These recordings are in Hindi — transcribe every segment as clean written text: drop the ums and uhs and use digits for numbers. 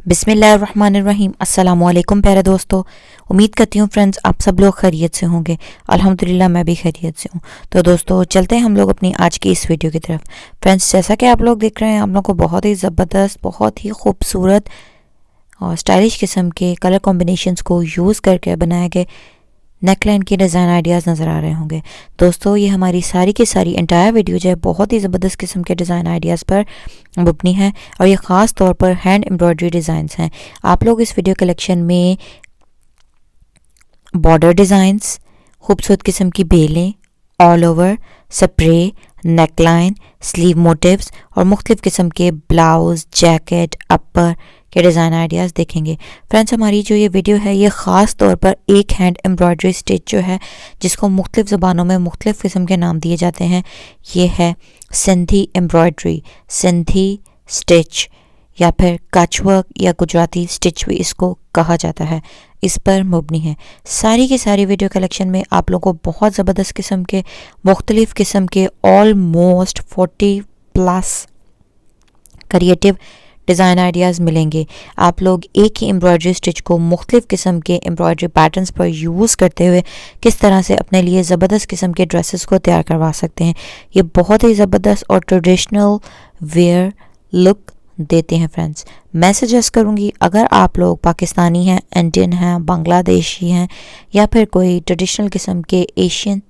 बिस्मिल्लाहिर्रहमानिर्रहीम। अस्सलामुअलैकुम प्यारे दोस्तों, उम्मीद करती हूँ फ्रेंड्स आप सब लोग खैरियत से होंगे। अल्हम्दुलिल्लाह मैं भी खैरियत से हूँ। तो दोस्तों चलते हैं हम लोग अपनी आज की इस वीडियो की तरफ। फ्रेंड्स जैसा कि आप लोग देख रहे हैं, आप लोग को बहुत ही ज़बरदस्त, बहुत ही खूबसूरत और स्टाइलिश किस्म के कलर कॉम्बिनेशंस को यूज़ करके बनाए गए नेकलाइन के डिज़ाइन आइडियाज़ नज़र आ रहे होंगे। दोस्तों ये हमारी सारी की सारी एंटायर वीडियो जो है बहुत ही ज़बरदस्त किस्म के डिज़ाइन आइडियाज़ पर मबनी है और ये ख़ास तौर पर हैंड एम्ब्रॉयडरी डिज़ाइंस हैं। आप लोग इस वीडियो कलेक्शन में बॉर्डर डिज़ाइंस, खूबसूरत किस्म की बेलें, all over, spray, neckline, sleeve motifs और मुख्तलिफ किस्म के ब्लाउज, जैकेट, अपर के डिज़ाइन आइडियाज़ देखेंगे। फ्रेंड्स हमारी जो ये वीडियो है ये ख़ास तौर पर एक हैंड एम्ब्रॉयडरी स्टिच जो है, जिसको मुख्तलिफ ज़बानों में मुख्तलिफ किस्म के नाम दिए जाते हैं, ये है सिंधी एम्ब्रॉयडरी, सिंधी स्टिच या फिर कच वर्क या गुजराती स्टिच भी इसको कहा जाता है। इस पर मुबनी है। सारी की सारी वीडियो कलेक्शन में आप लोगों को बहुत ज़बरदस्त किस्म के मुख्तलिफ किस्म के ऑलमोस्ट 40+ क्रिएटिव डिज़ाइन आइडियाज़ मिलेंगे। आप लोग एक ही एम्ब्रॉयडरी स्टिच को मुख्तलिफ किस्म के एम्ब्रॉयडरी पैटर्न्स पर यूज़ करते हुए किस तरह से अपने लिए ज़बरदस्त किस्म के ड्रेसेस को तैयार करवा सकते हैं। ये बहुत ही ज़बरदस्त और ट्रेडिशनल वेयर लुक देते हैं। फ्रेंड्स मैं सजेस्ट करूँगी, अगर आप लोग पाकिस्तानी हैं, इंडियन हैं, बांग्लादेशी हैं या फिर कोई ट्रेडिशनल किस्म के एशियन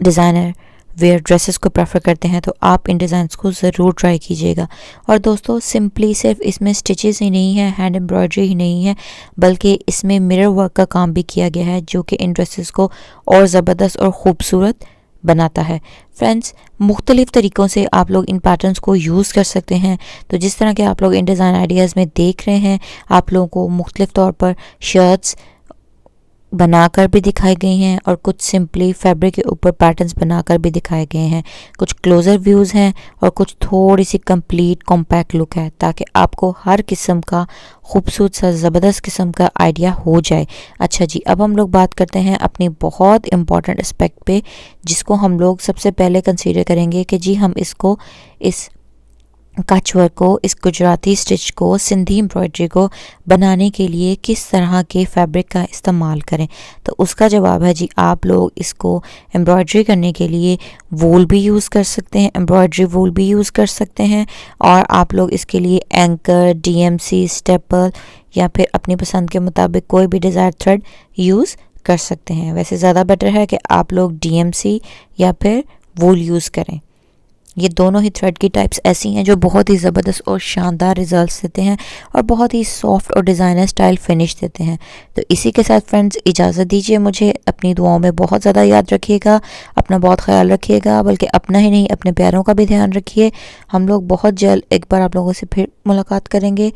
डिज़ाइनर वेयर ड्रेसेस को प्रेफर करते हैं, तो आप इन डिज़ाइंस को ज़रूर ट्राई कीजिएगा। और दोस्तों सिंपली सिर्फ इसमें स्टिचेस ही नहीं है, हैंड एम्ब्रॉयडरी ही नहीं है, बल्कि इसमें मिरर वर्क का काम भी किया गया है, जो कि इन ड्रेसेस को और ज़बरदस्त और ख़ूबसूरत बनाता है। फ्रेंड्स मुख्तलिफ तरीक़ों से आप लोग इन पैटर्न्स को यूज़ कर सकते हैं। तो जिस तरह के आप लोग इन डिज़ाइन आइडियाज़ में देख रहे हैं, आप लोगों को मुख्तलिफ तौर पर शर्ट्स बनाकर भी दिखाई गई हैं और कुछ सिंपली फैब्रिक के ऊपर पैटर्न्स बनाकर भी दिखाए गए हैं। कुछ क्लोज़र व्यूज़ हैं और कुछ थोड़ी सी कंप्लीट कॉम्पैक्ट लुक है, ताकि आपको हर किस्म का खूबसूरत सा ज़बरदस्त किस्म का आइडिया हो जाए। अच्छा जी, अब हम लोग बात करते हैं अपनी बहुत इम्पॉर्टेंट एस्पेक्ट पे, जिसको हम लोग सबसे पहले कंसीडर करेंगे कि जी हम इसको, इस कच वर्क को, इस गुजराती स्टिच को, सिंधी एम्ब्रॉयडरी को बनाने के लिए किस तरह के फैब्रिक का इस्तेमाल करें। तो उसका जवाब है जी, आप लोग इसको एम्ब्रॉयडरी करने के लिए वूल भी यूज़ कर सकते हैं, एम्ब्रॉयडरी वूल भी यूज़ कर सकते हैं, और आप लोग इसके लिए एंकर, DMC, स्टेपल या फिर अपनी पसंद के मुताबिक कोई भी डिज़ायर थ्रेड यूज़ कर सकते हैं। वैसे ज़्यादा बेटर है कि आप लोग DMC या फिर वूल यूज़ करें। ये दोनों ही थ्रेड की टाइप्स ऐसी हैं जो बहुत ही ज़बरदस्त और शानदार रिजल्ट्स देते हैं और बहुत ही सॉफ्ट और डिज़ाइनर स्टाइल फिनिश देते हैं। तो इसी के साथ फ्रेंड्स इजाज़त दीजिए मुझे। अपनी दुआओं में बहुत ज़्यादा याद रखिएगा, अपना बहुत ख्याल रखिएगा, बल्कि अपना ही नहीं अपने प्यारों का भी ध्यान रखिए। हम लोग बहुत जल्द एक बार आप लोगों से फिर मुलाकात करेंगे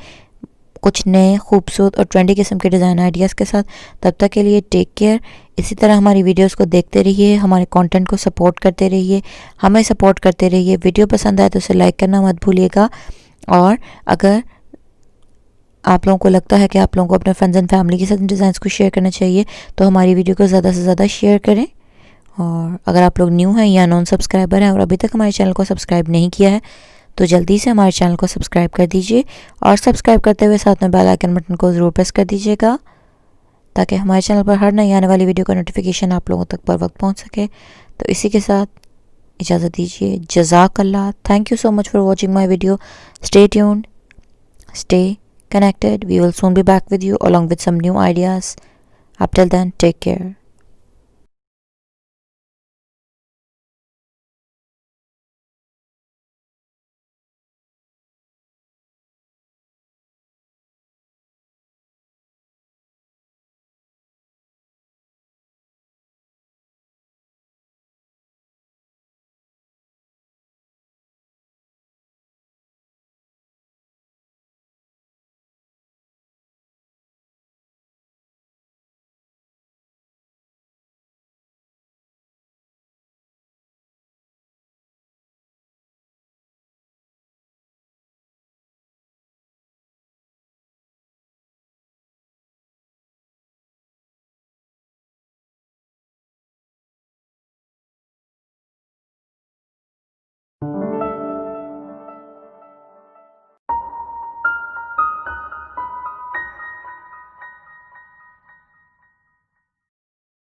कुछ नए खूबसूरत और ट्रेंडी किस्म के डिज़ाइन आइडियाज़ के साथ। तब तक के लिए टेक केयर। इसी तरह हमारी वीडियोस को देखते रहिए, हमारे कंटेंट को सपोर्ट करते रहिए, हमें सपोर्ट करते रहिए। वीडियो पसंद आए तो उसे लाइक करना मत भूलिएगा। और अगर आप लोगों को लगता है कि आप लोगों को अपने फ्रेंड्स एंड फैमिली के साथ डिज़ाइंस को शेयर करना चाहिए, तो हमारी वीडियो को ज़्यादा से ज़्यादा शेयर करें। और अगर आप लोग न्यू हैं या नॉन सब्सक्राइबर हैं और अभी तक हमारे चैनल को सब्सक्राइब नहीं किया है, तो जल्दी से हमारे चैनल को सब्सक्राइब कर दीजिए और सब्सक्राइब करते हुए साथ में बेल आइकन बटन को ज़रूर प्रेस कर दीजिएगा, ताकि हमारे चैनल पर हर नई आने वाली वीडियो का नोटिफिकेशन आप लोगों तक पर वक्त पहुंच सके। तो इसी के साथ इजाज़त दीजिए। जज़ाकल्लाह। Thank you so much for watching my video. Stay tuned, stay connected. We will soon be back with you along with some new ideas. Up till then, take care.